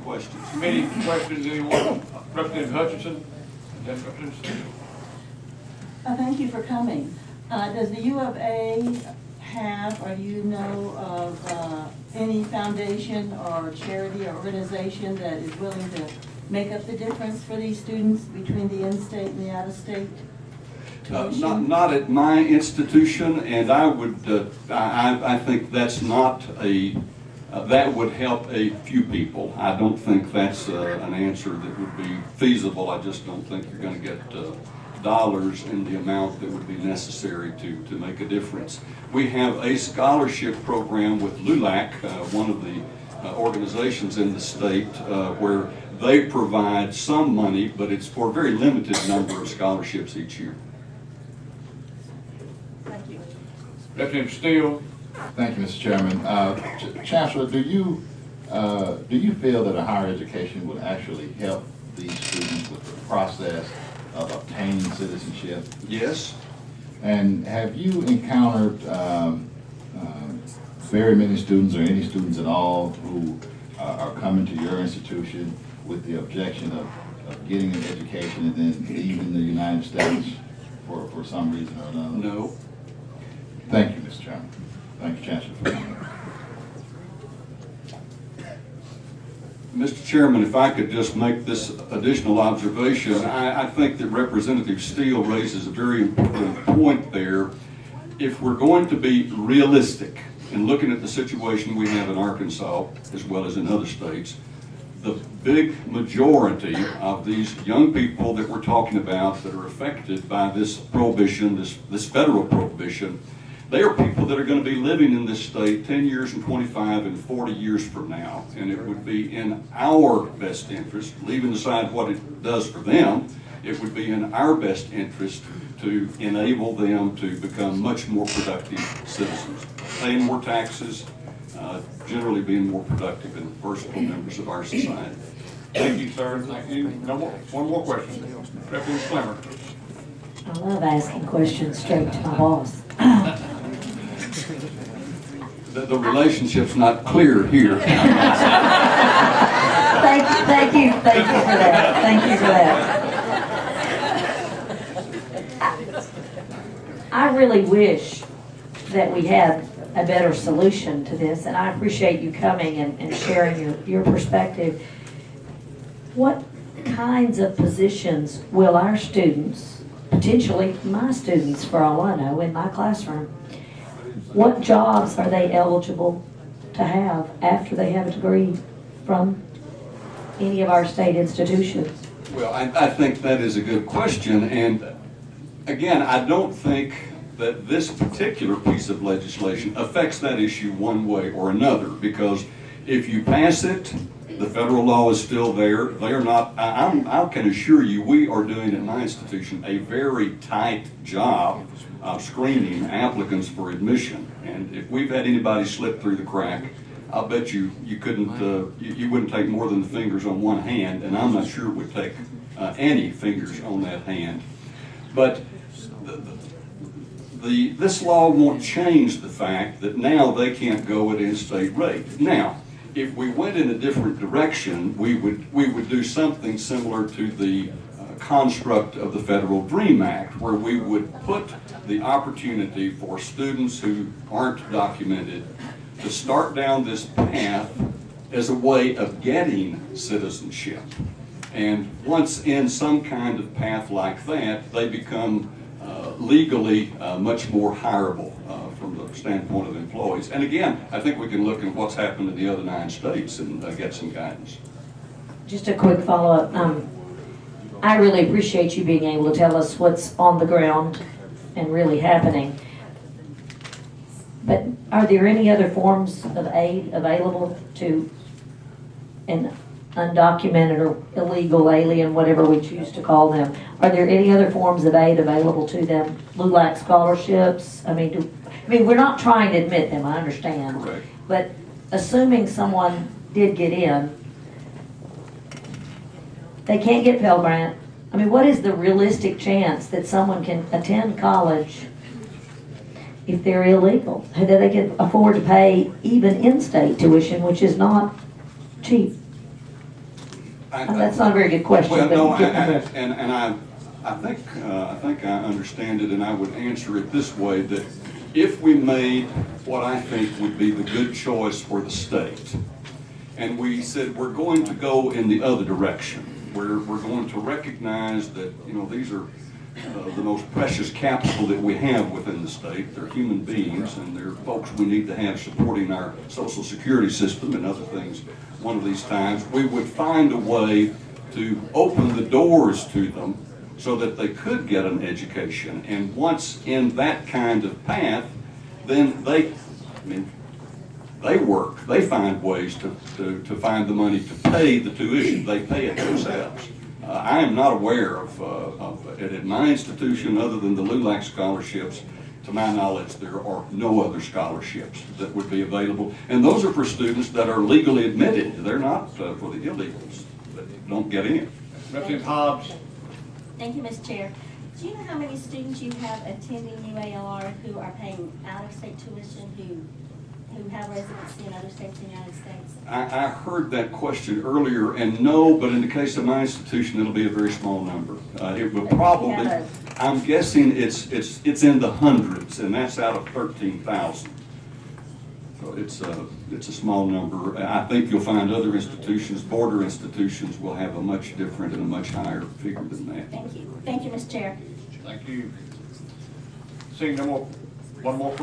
questions. Committee questions, anyone? Representative Hutchinson? Yes, Representative Steele. Thank you for coming. Does the U of A have, or you know of any foundation or charity or organization that is willing to make up the difference for these students between the in-state and the out-of-state tuition? Not at my institution, and I would, I think that's not a, that would help a few people. I don't think that's an answer that would be feasible. I just don't think you're going to get dollars in the amount that would be necessary to make a difference. We have a scholarship program with LULAC, one of the organizations in the state, where they provide some money, but it's for a very limited number of scholarships each year. Thank you. Representative Steele. Thank you, Mr. Chairman. Chancellor, do you feel that a higher education would actually help these students with the process of obtaining citizenship? Yes. And have you encountered very many students or any students at all who are coming to your institution with the objection of getting an education and then leaving the United States for some reason or another? No. Thank you, Mr. Chairman. Thank you, Chancellor, for coming. Mr. Chairman, if I could just make this additional observation, I think that Representative Steele raises a very important point there. If we're going to be realistic in looking at the situation we have in Arkansas, as well as in other states, the big majority of these young people that we're talking about that are affected by this prohibition, this federal prohibition, they are people that are going to be living in this state 10 years and 25 and 40 years from now. And it would be in our best interest, leaving aside what it does for them, it would be in our best interest to enable them to become much more productive citizens, paying more taxes, generally being more productive and versatile members of our society. Thank you, sir. Thank you. No more, one more question. Representative Clemmer. I love asking questions straight to my boss. The relationship's not clear here. Thank you for that. Thank you for that. I really wish that we had a better solution to this, and I appreciate you coming and sharing your perspective. What kinds of positions will our students, potentially my students for all I know, in my classroom, what jobs are they eligible to have after they have a degree from any of our state institutions? Well, I think that is a good question, and again, I don't think that this particular piece of legislation affects that issue one way or another, because if you pass it, the federal law is still there. They are not, I can assure you, we are doing at my institution a very tight job of screening applicants for admission. And if we've had anybody slip through the crack, I'll bet you couldn't, you wouldn't take more than the fingers on one hand, and I'm not sure it would take any fingers on that hand. But this law won't change the fact that now they can't go at in-state rate. Now, if we went in a different direction, we would do something similar to the construct of the Federal Dream Act, where we would put the opportunity for students who aren't documented to start down this path as a way of getting citizenship. And once in some kind of path like that, they become legally much more hireable from the standpoint of employees. And again, I think we can look at what's happened in the other 9 states and get some guidance. Just a quick follow-up. I really appreciate you being able to tell us what's on the ground and really happening. But are there any other forms of aid available to an undocumented or illegal alien, whatever we choose to call them? Are there any other forms of aid available to them? LULAC scholarships? I mean, we're not trying to admit them, I understand. Correct. But assuming someone did get in, they can't get Pell Grant. I mean, what is the realistic chance that someone can attend college if they're illegal? That they can afford to pay even in-state tuition, which is not cheap? That's not a very good question. Well, but no, get the drift. and I think I understand it, and I would answer it this way, that if we made what I think would be the good choice for the state, and we said we're going to go in the other direction, we're going to recognize that, you know, these are the most precious capital that we have within the state. They're human beings, and they're folks we need to have supporting our social security system and other things. One of these times, we would find a way to open the doors to them so that they could get an education. And once in that kind of path, then they work, they find ways to find the money to pay the tuition. They pay it themselves. I am not aware of at my institution, other than the LULAC scholarships, to my knowledge, there are no other scholarships that would be available. And those are for students that are legally admitted. They're not for the illegals that don't get in. Representative Hobbs. Thank you, Mr. Chair. Do you know how many students you have attending UALR who are paying out-of-state tuition, who have residency in other states in the United States? I heard that question earlier, and no, but in the case of my institution, it'll be a very small number. It will probably, I'm guessing it's in the hundreds, and that's out of 13,000. So it's a small number. I think you'll find other institutions, border institutions, will have a much different and a much higher figure than that. Thank you. Thank you, Mr. Chair. Thank you. Seeing no more, one more question.